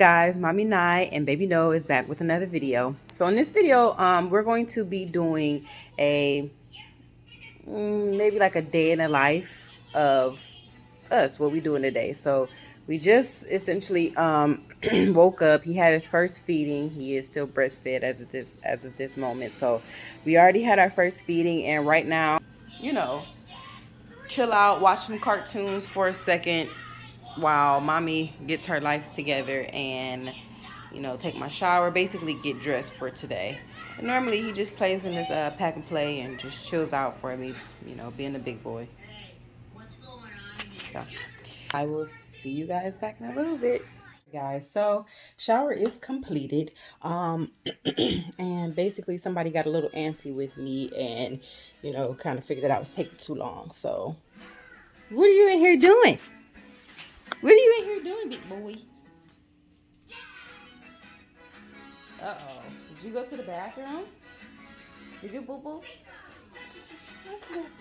Guys, Mommy Nye and Baby No is back with another video. So in this video, we're going to be doing a maybe like a day in the life of us, what we doing today. So we just essentially woke up. He had his first feeding. He is still breastfed as of this moment. So we already had our first feeding, and right now, you know, chill out, watch some cartoons for a second while mommy gets her life together and, take my shower, basically get dressed for today. And normally he just plays in his pack and play and just chills out for me, being a big boy. So I will see you guys back in a little bit. Guys, so shower is completed, and basically somebody got a little antsy with me and kind of figured that I was taking too long. So what are you in here doing? What are you in here doing, big boy? Uh-oh. Did you go to the bathroom? Did you boo-boo?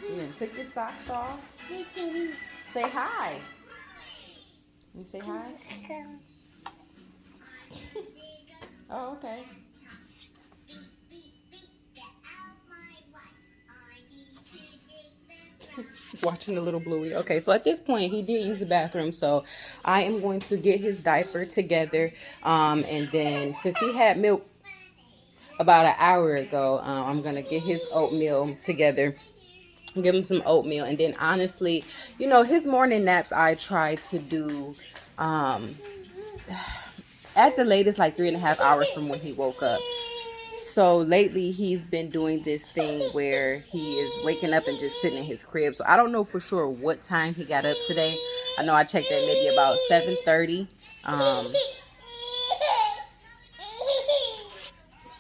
You didn't take your socks off? Say hi. You say hi? Oh, okay. Watching the little bluey. Okay, so at this point, he did use the bathroom, so I am going to get his diaper together. And then since he had milk about an hour ago, I'm going to get his oatmeal together. Give him some oatmeal. And then honestly, his morning naps I try to do at the latest like 3.5 hours from when he woke up. So lately he's been doing this thing where he is waking up and just sitting in his crib. So I don't know for sure what time he got up today. I know I checked at maybe about 7:30.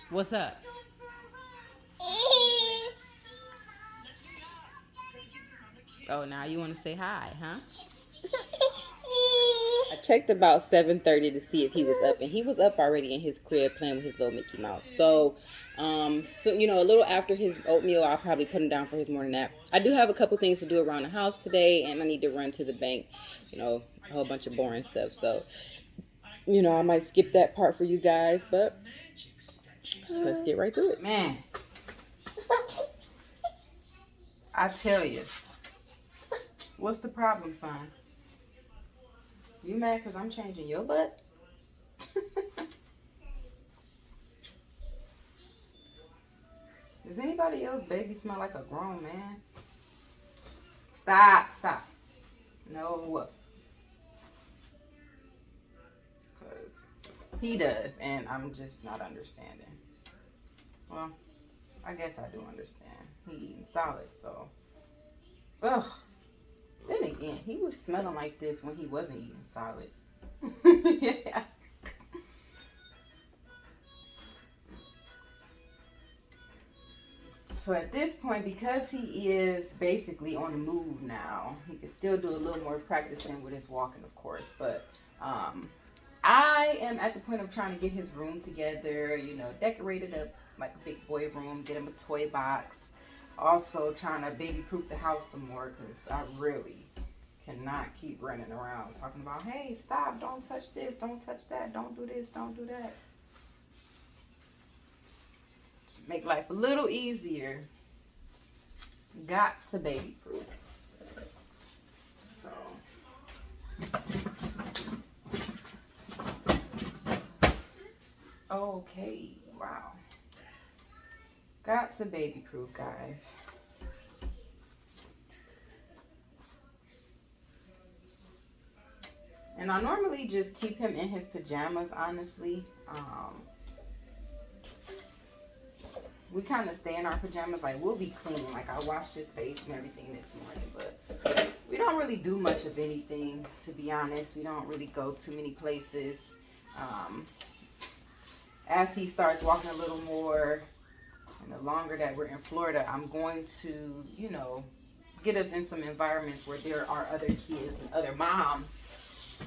What's up? Oh, now you want to say hi, huh? I checked about 7:30 to see if he was up, and he was up already in his crib playing with his little Mickey Mouse. So, a little after his oatmeal, I'll probably put him down for his morning nap. I do have a couple things to do around the house today, and I need to run to the bank, a whole bunch of boring stuff. So, I might skip that part for you guys, but let's get right to it. Man, I tell you, what's the problem, son? You mad because I'm changing your butt? Does anybody else baby smell like a grown man? Stop. No. Because he does, and I'm just not understanding. Well, I guess I do understand. He eating solids, so. Ugh. Then again, he was smelling like this when he wasn't eating solids. Yeah. So at this point, because he is basically on the move now, he can still do a little more practicing with his walking, of course. But I am at the point of trying to get his room together, decorate it up like a big boy room, get him a toy box. Also trying to baby-proof the house some more because I really cannot keep running around talking about, hey, stop, don't touch this, don't touch that, don't do this, don't do that. To make life a little easier, got to baby-proof. So, okay, wow. Got to baby-proof, guys. And I normally just keep him in his pajamas, honestly. We kind of stay in our pajamas. Like, we'll be clean. Like, I washed his face and everything this morning. But we don't really do much of anything, to be honest. We don't really go too many places. As he starts walking a little more, and the longer that we're in Florida, I'm going to, get us in some environments where there are other kids and other moms,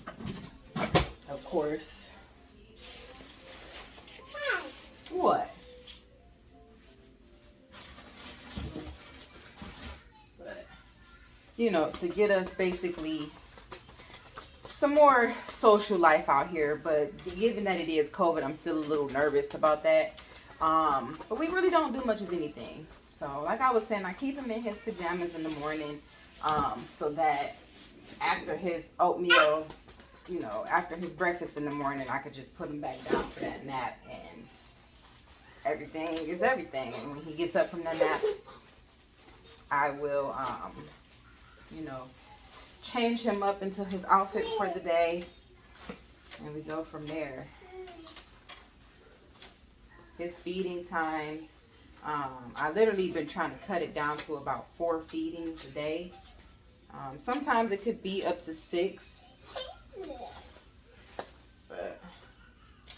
of course. What? But, to get us basically some more social life out here, but given that it is COVID, I'm still a little nervous about that. But we really don't do much of anything. So like I was saying, I keep him in his pajamas in the morning, so that after his oatmeal, you know, after his breakfast in the morning, I could just put him back down for that nap, and everything is everything. And when he gets up from that nap, I will, you know, change him up into his outfit for the day, and we go from there. His feeding times, I literally been trying to cut it down to about 4 feedings a day. Sometimes it could be up to 6, but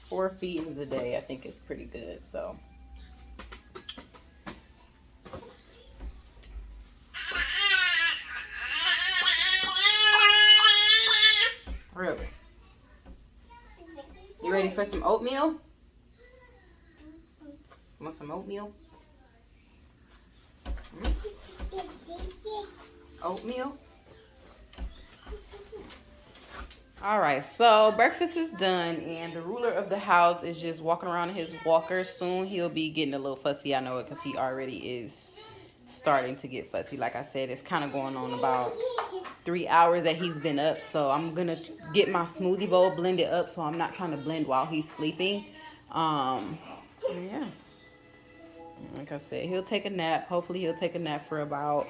4 feedings a day I think is pretty good. So really, you ready for some oatmeal? Want some oatmeal? Oatmeal? Alright, so breakfast is done, and the ruler of the house is just walking around in his walker. Soon he'll be getting a little fussy. I know it because he already is starting to get fussy. Like I said, it's kind of going on about 3 hours that he's been up. So I'm going to get my smoothie bowl blended up so I'm not trying to blend while he's sleeping. Yeah. Like I said, he'll take a nap. Hopefully he'll take a nap for about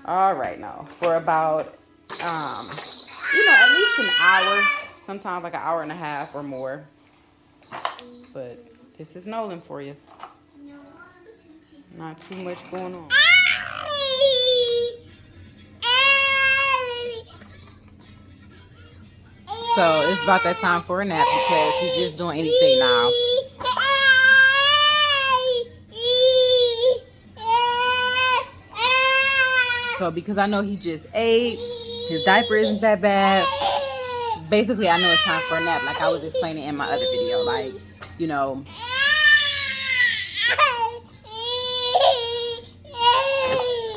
all right, now for about you know, at least an hour, sometimes like an hour and a half or more. But this is Nolan for you. Not too much going on. So it's about that time for a nap because he's just doing anything now. So because I know he just ate, his diaper isn't that bad. Basically, I know it's time for a nap, like I was explaining in my other video. Like, you know,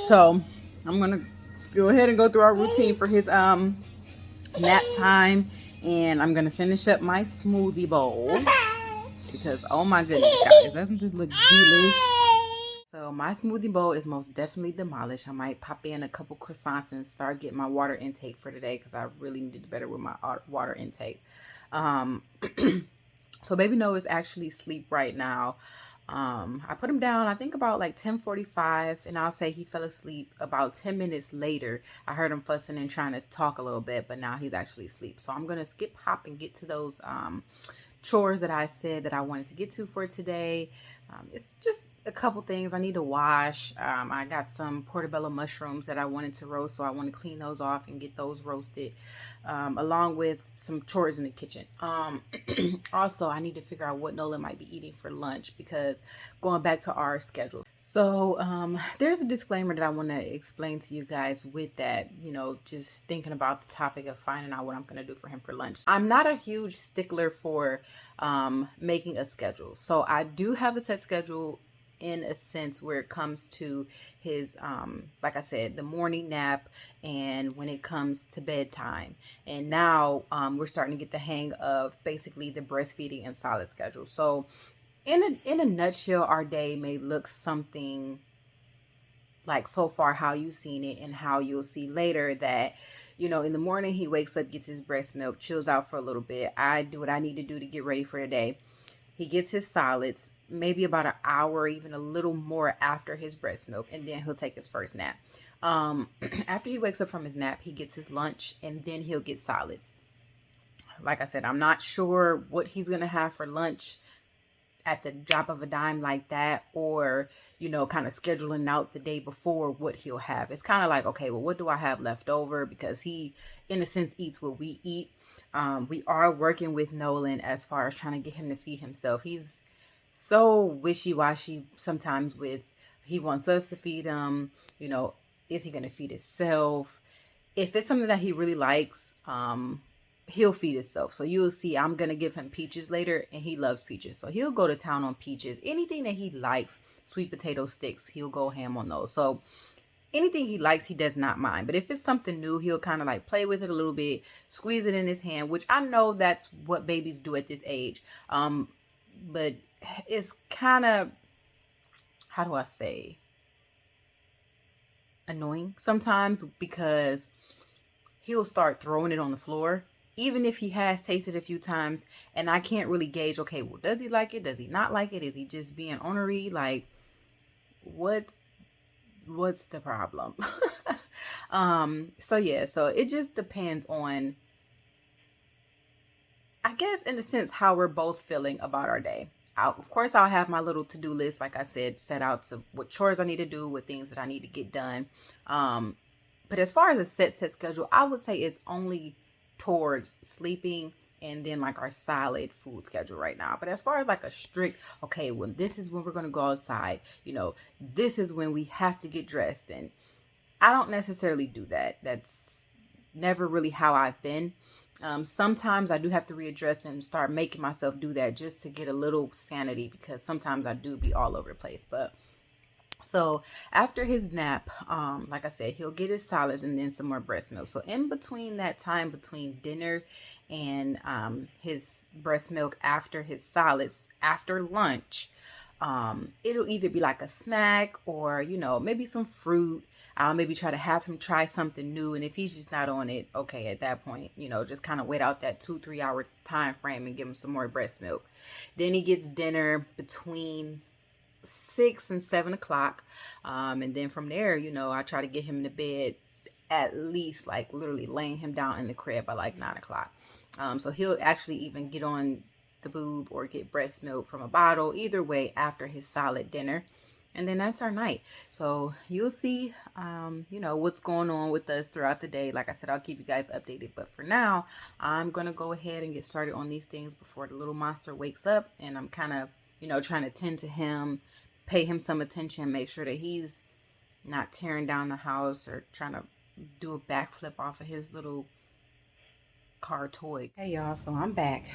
so I'm gonna go ahead and go through our routine for his nap time, and I'm gonna finish up my smoothie bowl because oh my goodness, guys, doesn't this look delicious? So my smoothie bowl is most definitely demolished. I might pop in a couple croissants and start getting my water intake for today because I really need to do better with my water intake. So baby Noah is actually asleep right now. I put him down, I think about like 10:45, and I'll say he fell asleep about 10 minutes later. I heard him fussing and trying to talk a little bit, but now he's actually asleep. So I'm going to skip hop and get to those chores that I said that I wanted to get to for today. It's just a couple things I need to wash. I got some portobello mushrooms that I wanted to roast, so I want to clean those off and get those roasted, along with some chores in the kitchen. Also, I need to figure out what Nolan might be eating for lunch because going back to our schedule. So there's a disclaimer that I want to explain to you guys with that, you know, just thinking about the topic of finding out what I'm going to do for him for lunch. I'm not a huge stickler for making a schedule. So I do have a set schedule in a sense where it comes to his like I said, the morning nap, and when it comes to bedtime. And now we're starting to get the hang of basically the breastfeeding and solid schedule. So in a nutshell, our day may look something like so far how you've seen it, and how you'll see later that, you know, in the morning he wakes up, gets his breast milk, chills out for a little bit. I do what I need to do to get ready for the day. He gets his solids maybe about an hour, even a little more after his breast milk, and then he'll take his first nap. After he wakes up from his nap, he gets his lunch, and then he'll get solids. Like I said, I'm not sure what he's going to have for lunch at the drop of a dime like that, or, you know, kind of scheduling out the day before what he'll have. It's kind of like, okay, well, what do I have left over? Because he, in a sense, eats what we eat. We are working with Nolan as far as trying to get him to feed himself. He's so wishy-washy sometimes with, he wants us to feed him, you know, is he going to feed himself? If it's something that he really likes, he'll feed himself. So you'll see I'm going to give him peaches later, and he loves peaches. So he'll go to town on peaches. Anything that he likes, sweet potato sticks, he'll go ham on those. So anything he likes, he does not mind. But if it's something new, he'll kind of like play with it a little bit, squeeze it in his hand, which I know that's what babies do at this age. But it's kind of, how do I say, annoying sometimes because he'll start throwing it on the floor, even if he has tasted it a few times, and I can't really gauge, okay, well, does he like it? Does he not like it? Is he just being ornery? Like, what's the problem? So yeah, so it just depends on, I guess, in a sense, how we're both feeling about our day. Of course, I'll have my little to-do list, like I said, set out to what chores I need to do, what things that I need to get done. But as far as a set schedule, I would say it's only towards sleeping and then like our solid food schedule right now. But as far as like a strict, okay, when this is when we're going to go outside, this is when we have to get dressed, and I don't necessarily do that. That's never really how I've been. Sometimes I do have to readjust and start making myself do that just to get a little sanity, because sometimes I do be all over the place. But so after his nap, like I said, he'll get his solids and then some more breast milk. So in between that time between dinner and his breast milk after his solids after lunch, it'll either be like a snack or, maybe some fruit. I'll maybe try to have him try something new. And if he's just not on it, okay, at that point, just kind of wait out that 2-3 hour time frame and give him some more breast milk. Then he gets dinner between 6 and 7 o'clock. And then from there, I try to get him in the bed, at least like literally laying him down in the crib by like 9 o'clock. So he'll actually even get on the boob or get breast milk from a bottle, either way, after his solid dinner. And then that's our night. So you'll see, what's going on with us throughout the day. Like I said, I'll keep you guys updated. But for now, I'm going to go ahead and get started on these things before the little monster wakes up. And I'm kind of, trying to tend to him, pay him some attention, make sure that he's not tearing down the house or trying to do a backflip off of his little car toy. Hey y'all, so I'm back.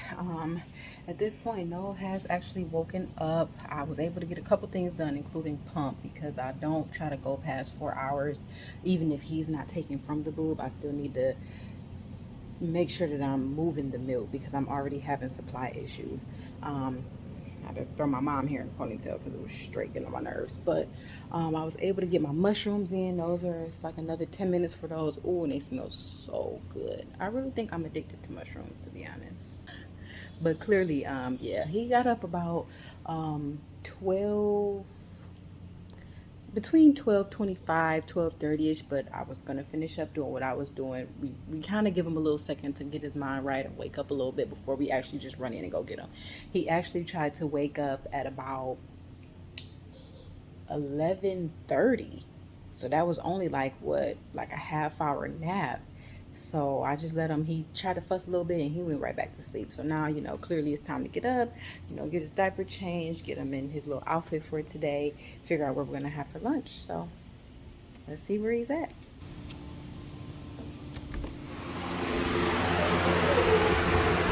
At this point, Noah has actually woken up. I was able to get a couple things done, including pump, because I don't try to go past 4 hours. Even if he's not taking from the boob, I still need to make sure that I'm moving the milk because I'm already having supply issues. I had to throw my mom here in a ponytail because it was straight getting on my nerves. But I was able to get my mushrooms in. It's like another 10 minutes for those. Ooh, and they smell so good. I really think I'm addicted to mushrooms, to be honest. But clearly, yeah, he got up about 12, between 12:25, 12:30ish, but I was going to finish up doing what I was doing. We kind of give him a little second to get his mind right and wake up a little bit before we actually just run in and go get him. He actually tried to wake up at about 11:30. So that was only like a half hour nap. So I just let him, he tried to fuss a little bit and he went right back to sleep. So now, clearly it's time to get up, get his diaper changed, get him in his little outfit for today, figure out what we're going to have for lunch. So let's see where he's at.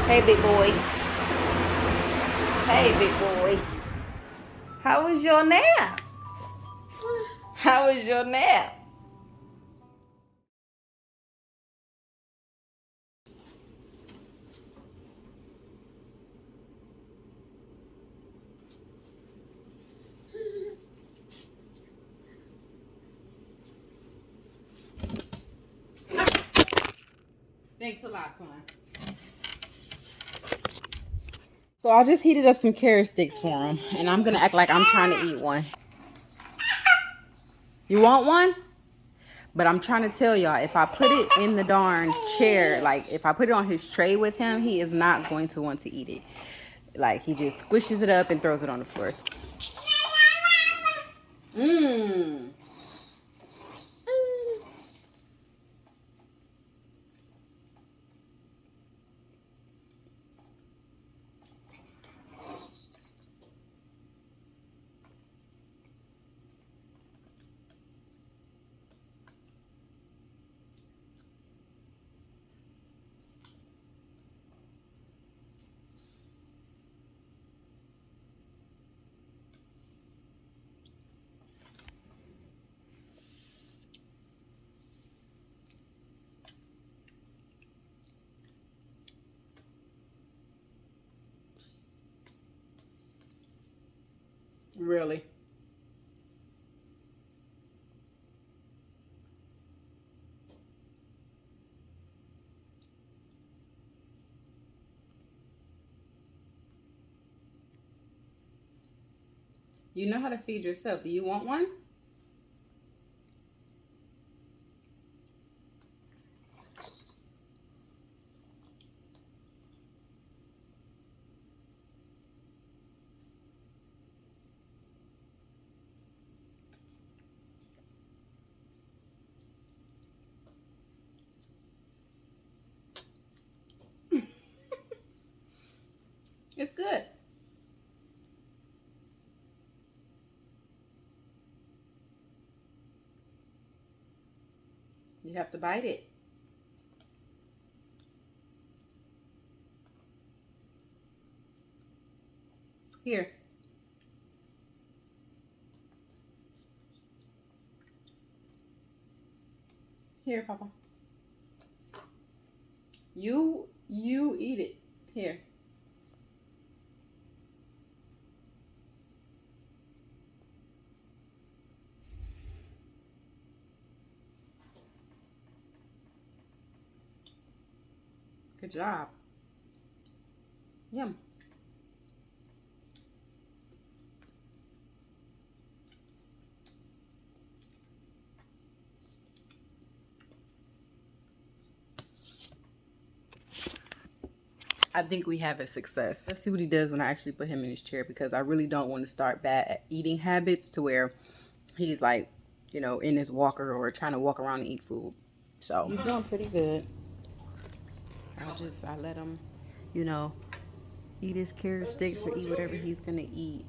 Hey, big boy. Hey, big boy. How was your nap? How was your nap? Thanks a lot, son. So I just heated up some carrot sticks for him, and I'm gonna act like I'm trying to eat one. You want one? But I'm trying to tell y'all, if I put it in the darn chair, like if I put it on his tray with him, he is not going to want to eat it. Like he just squishes it up and throws it on the floor. Mmm. Really? You know how to feed yourself. Do you want one? It's good. You have to bite it. Here. Here, Papa. You eat it. Here. Good job. Yum. I think we have a success. Let's see what he does when I actually put him in his chair, because I really don't want to start bad eating habits to where he's like, you know, in his walker or trying to walk around and eat food. So he's doing pretty good. I let him, you know, eat his carrot sticks or eat whatever he's gonna eat.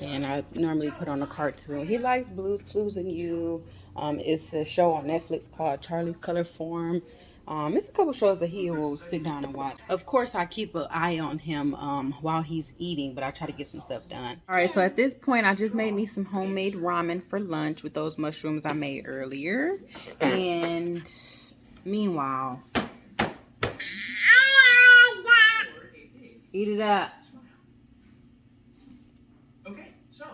And I normally put on a cartoon. He likes Blue's Clues and You. It's a show on Netflix called Charlie's Color Form. It's a couple shows that he will sit down and watch. Of course, I keep an eye on him while he's eating, but I try to get some stuff done. All right, so at this point, I just made me some homemade ramen for lunch with those mushrooms I made earlier. And meanwhile, eat it up. Okay, so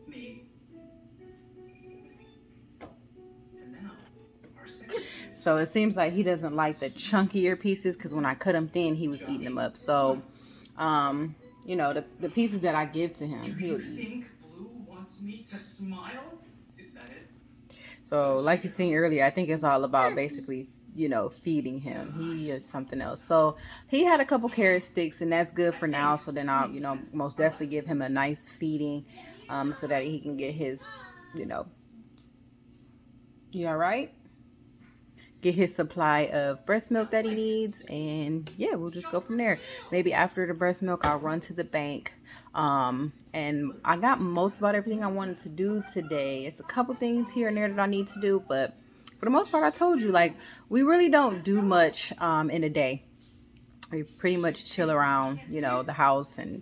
me. And now our second. So it seems like he doesn't like the chunkier pieces, because when I cut them thin, he was eating them up. So, you know, the pieces that I give to him, he'll eat. Think Blue wants me to smile? Is that it? So, like you seen earlier, I think it's all about basically, you know, feeding him. He is something else. So he had a couple carrot sticks, and that's good for now. So then I'll, you know, most definitely give him a nice feeding, so that he can get his, you know, you all right? Get his supply of breast milk that he needs, and yeah, we'll just go from there. Maybe after the breast milk, I'll run to the bank. And I got most about everything I wanted to do today. It's a couple things here and there that I need to do, but for the most part, I told you, like, we really don't do much in a day. We pretty much chill around, you know, the house and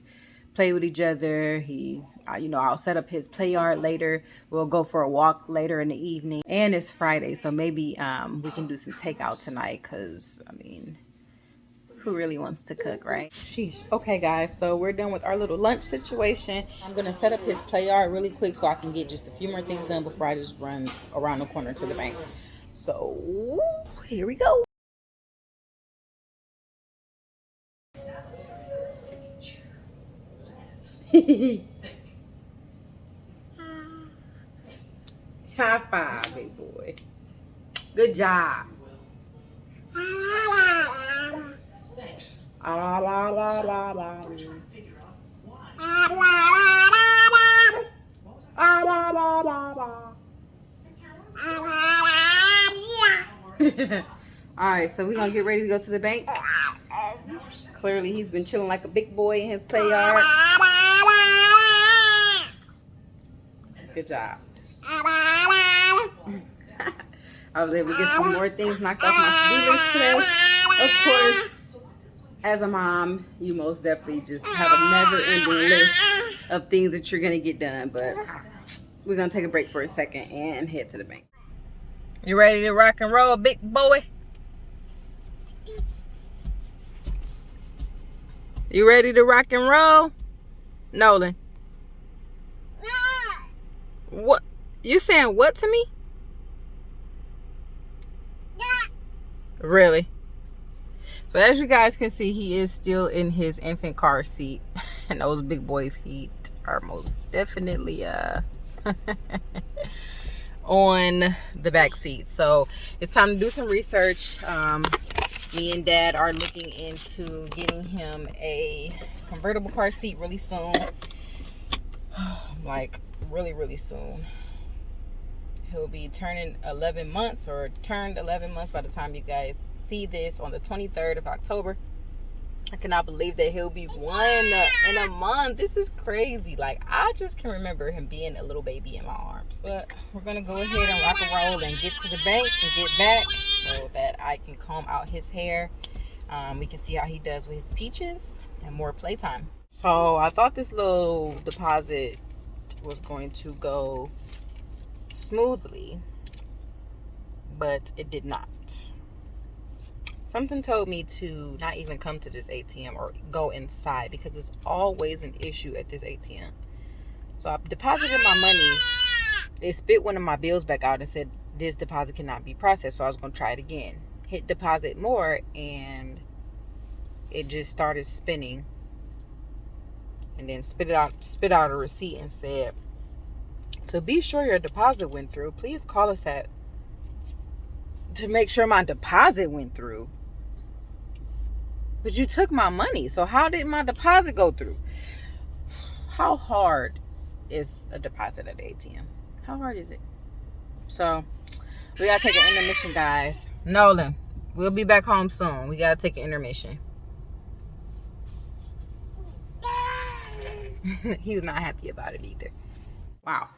play with each other. You know, I'll set up his play yard later. We'll go for a walk later in the evening. And it's Friday, so maybe we can do some takeout tonight, because, I mean, who really wants to cook, right? Sheesh. Okay, guys, so we're done with our little lunch situation. I'm going to set up his play yard really quick so I can get just a few more things done before I just run around the corner to the bank. So, here we go. High five, big boy. Good job. Thanks. La la la la la. La la la la. All right, so we're gonna get ready to go to the bank. Clearly, he's been chilling like a big boy in his play yard. Good job. I was able to get some more things knocked off my to-do list today. Of course, as a mom, you most definitely just have a never-ending list of things that you're gonna get done. But we're gonna take a break for a second and head to the bank. You ready to rock and roll, big boy? You ready to rock and roll? Nolan. What? You saying what to me? Really? So as you guys can see, he is still in his infant car seat. And those big boy feet are most definitely on the back seat. So it's time to do some research. Me and Dad are looking into getting him a convertible car seat really soon. Like really soon. He'll be turning 11 months or turned 11 months by the time you guys see this on the 23rd of October. I cannot believe that he'll be 1 in a month. This is crazy. Like, I just can remember him being a little baby in my arms. But we're going to go ahead and rock and roll and get to the bank and get back so that I can comb out his hair. We can see how he does with his peaches and more playtime. So I thought this little deposit was going to go smoothly, but it did not. Something told me to not even come to this ATM or go inside because it's always an issue at this ATM. So I deposited my money. It spit one of my bills back out and said this deposit cannot be processed. So I was going to try it again. Hit deposit more and it just started spinning. And then spit out a receipt and said, to be sure your deposit went through, please call us to make sure my deposit went through. But you took my money, so how did my deposit go through? How hard is a deposit at the ATM? How hard is it? So we gotta take an intermission, guys. Nolan, we'll be back home soon. We gotta take an intermission. He was not happy about it either. Wow.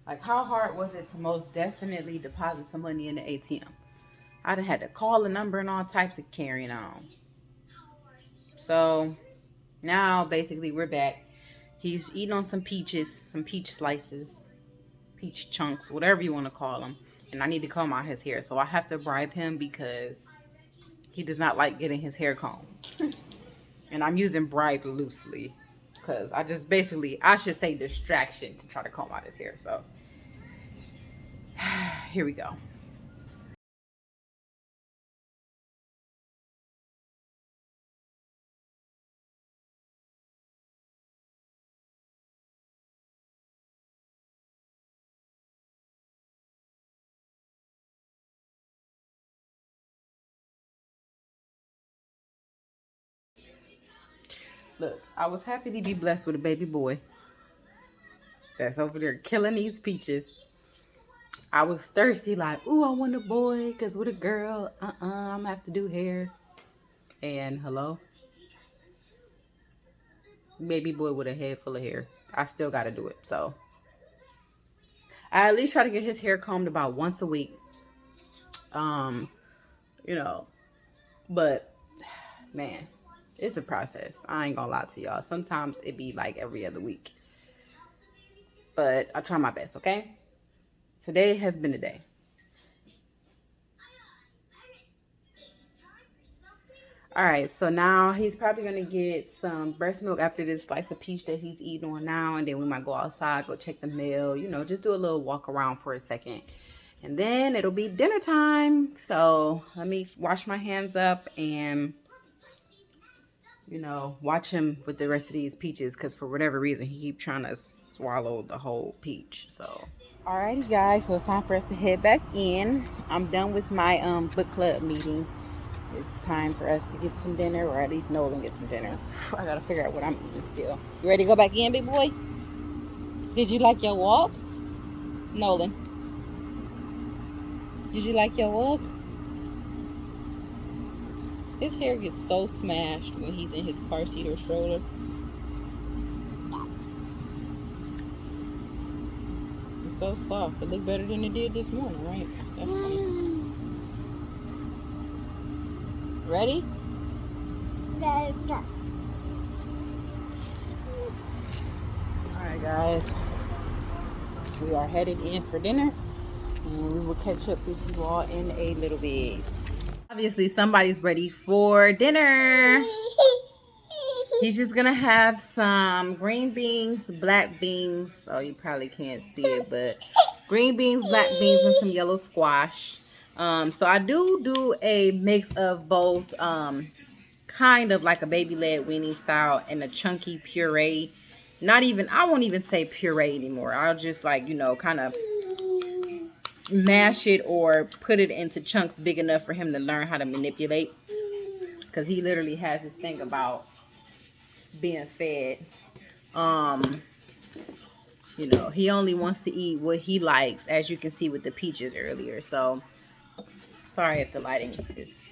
Like, how hard was it to most definitely deposit some money in the ATM? I'd have had to call the number and all types of carrying on. So now basically we're back. He's eating on some peaches, some peach slices, peach chunks, whatever you want to call them. And I need to comb out his hair. So I have to bribe him because he does not like getting his hair combed. And I'm using bribe loosely because I should say distraction to try to comb out his hair. So here we go. Look, I was happy to be blessed with a baby boy that's over there killing these peaches. I was thirsty, like, ooh, I want a boy, because with a girl, I'm going to have to do hair. And hello? Baby boy with a head full of hair. I still got to do it, so. I at least try to get his hair combed about once a week. But, man, it's a process. I ain't going to lie to y'all. Sometimes it be like every other week. But I try my best, okay? Today has been a day. All right, so now he's probably going to get some breast milk after this slice of peach that he's eating on now. And then we might go outside, go check the mail, just do a little walk around for a second. And then it'll be dinner time. So let me wash my hands up and, watch him with the rest of these peaches. Because for whatever reason, he keeps trying to swallow the whole peach. So, alrighty, guys. So it's time for us to head back in. I'm done with my book club meeting. It's time for us to get some dinner, or at least Nolan get some dinner. I gotta figure out what I'm eating still. You ready to go back in, big boy? Did you like your walk? Nolan, did you like your walk? His hair gets so smashed when he's in his car seat or stroller. It's so soft. It looked better than it did this morning, right? That's funny. Ready? Alright, guys. We are headed in for dinner. And we will catch up with you all in a little bit. Obviously, somebody's ready for dinner. He's just gonna have some green beans, black beans. Oh, you probably can't see it, but green beans, black beans, and some yellow squash. So I do a mix of both, kind of like a baby led weenie style and a chunky puree. Not even, I won't even say puree anymore. I'll just, like, kind of mash it or put it into chunks big enough for him to learn how to manipulate, because he literally has this thing about being fed. um he only wants to eat what he likes, as you can see with the peaches earlier. So sorry if the lighting is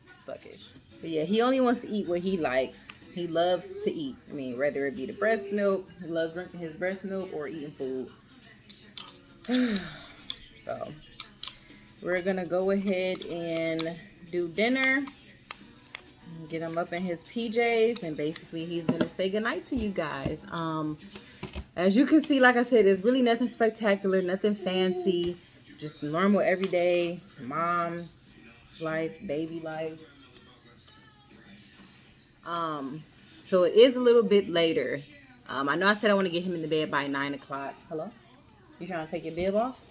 suckish, but yeah, he only wants to eat what he likes. He loves to eat. I mean, whether it be the breast milk, he loves drinking his breast milk, or eating food. So we're gonna go ahead and do dinner, get him up in his PJs, and basically he's gonna say goodnight to you guys. As you can see, like I said, there's really nothing spectacular, nothing fancy, just normal everyday mom life, baby life. So it is a little bit later. I know I said I want to get him in the bed by 9 o'clock. Hello? You trying to take your bib off?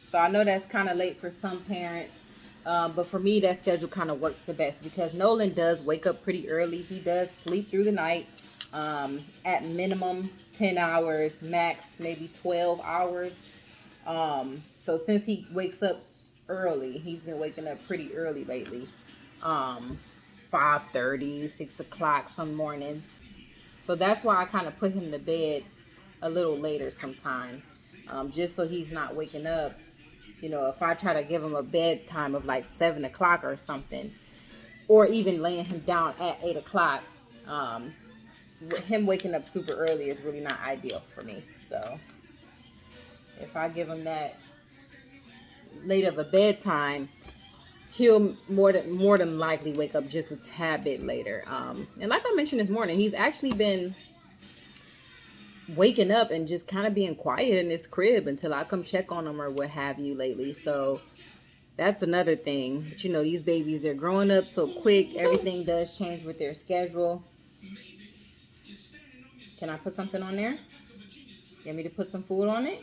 So I know that's kind of late for some parents. But for me, that schedule kind of works the best because Nolan does wake up pretty early. He does sleep through the night, at minimum 10 hours, max maybe 12 hours. So since he wakes up early, he's been waking up pretty early lately. 5:30, 6 o'clock some mornings. So that's why I kind of put him to bed a little later sometimes, just so he's not waking up. If I try to give him a bedtime of like 7 o'clock or something, or even laying him down at 8 o'clock, him waking up super early is really not ideal for me. So if I give him that late of a bedtime, he'll more than likely wake up just a tad bit later. And like I mentioned this morning, he's actually been waking up and just kind of being quiet in his crib until I come check on him or what have you lately. So that's another thing. But these babies, they're growing up so quick. Everything does change with their schedule. Can I put something on there? You want me to put some food on it?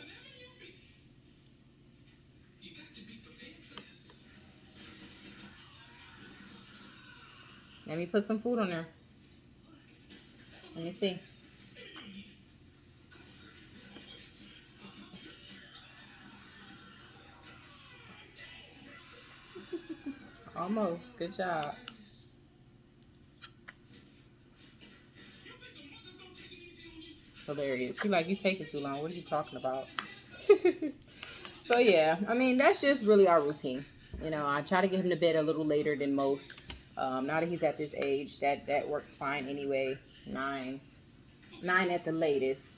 Let me put some food on there. Let me see. Almost. Good job. Hilarious. She like, you taking too long. What are you talking about? So yeah, I mean, that's just really our routine. I try to get him to bed a little later than most. Now that he's at this age, that works fine anyway. 9 at the latest.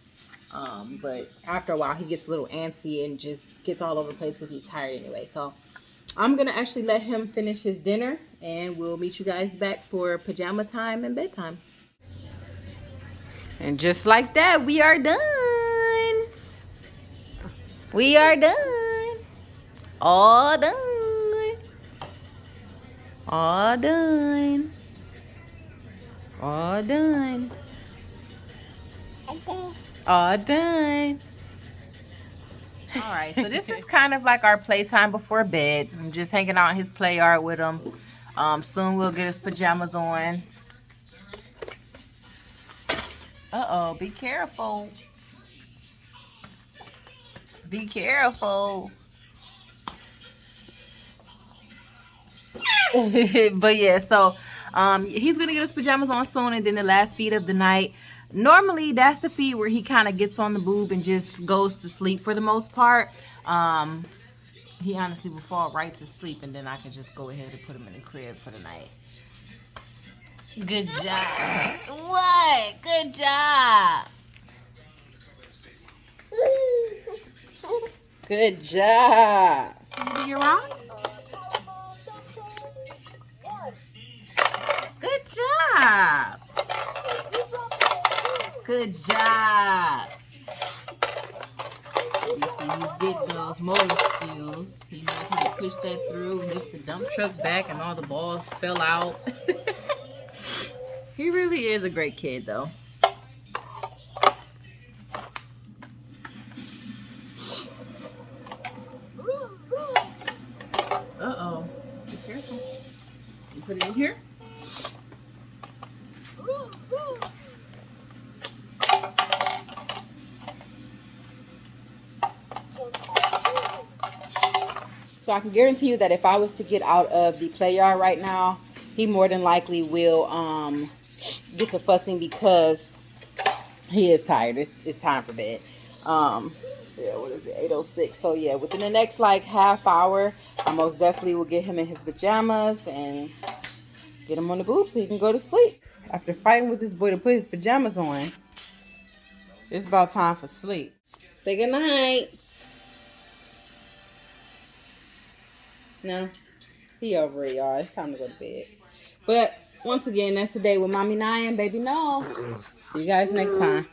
But after a while, he gets a little antsy and just gets all over the place because he's tired anyway. So I'm going to actually let him finish his dinner, and we'll meet you guys back for pajama time and bedtime. And just like that, we are done. We are done. All done. All done. All done. All done. All right, so this is kind of like our playtime before bed. I'm just hanging out in his play yard with him. Soon we'll get his pajamas on. Uh-oh, be careful. Be careful. But yeah, so he's gonna get his pajamas on soon, and then the last feed of the night. Normally that's the feed where he kind of gets on the boob and just goes to sleep for the most part. He honestly will fall right to sleep, and then I can just go ahead and put him in the crib for the night. Good job. What? Good job. Good job. Do your rocks? Good job. Good job. he's getting those motor skills. He knows how to push that through, lift the dump truck back, and all the balls fell out. He really is a great kid, though. Uh-oh. Be careful. You put it in here. So I can guarantee you that if I was to get out of the play yard right now, he more than likely will get to fussing because he is tired. It's time for bed. Yeah, what is it? 8:06. So yeah, within the next like half hour, I most definitely will get him in his pajamas and get him on the boob so he can go to sleep. After fighting with this boy to put his pajamas on, it's about time for sleep. Say good night. No, he over it, y'all. It's time to go to bed. But once again, that's today with Mommy Nye and Baby No. See you guys next time.